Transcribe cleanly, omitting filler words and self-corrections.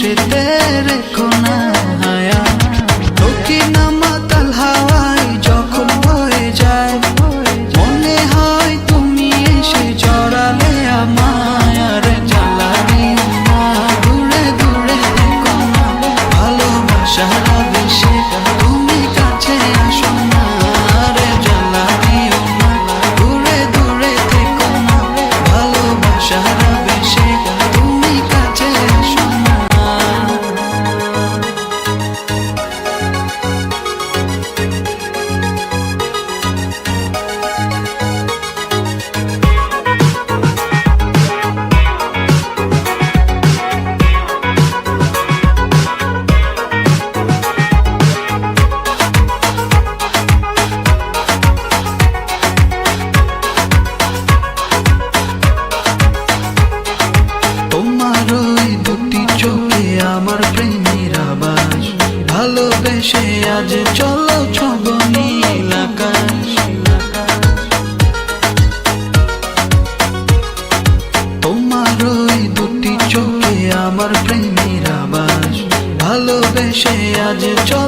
যেতে রেখো না হায়া তোকে না মাতাল হাওয়ায় যখন বয়ে যায় মনে হয় তুমি এসে জড়ালে আমায় আর জ্বালাবি না দূরে দূরে থেকো না ভালোবাসার আবেশে তুমি কাছে আসো না রে জ্বালাবি না দূরে দূরে থেকো না ভালোবাসার আবেশে তুমি কাছে আসো না। তোমার ওই দুটি চোখে আমার প্রেমের আবাস ভালোবেসে আজ চলো ছব নীল আকাশ তোমার ওই দুটি চোখে আমার প্রেমের আবাস ভালোবেসে আজ চলো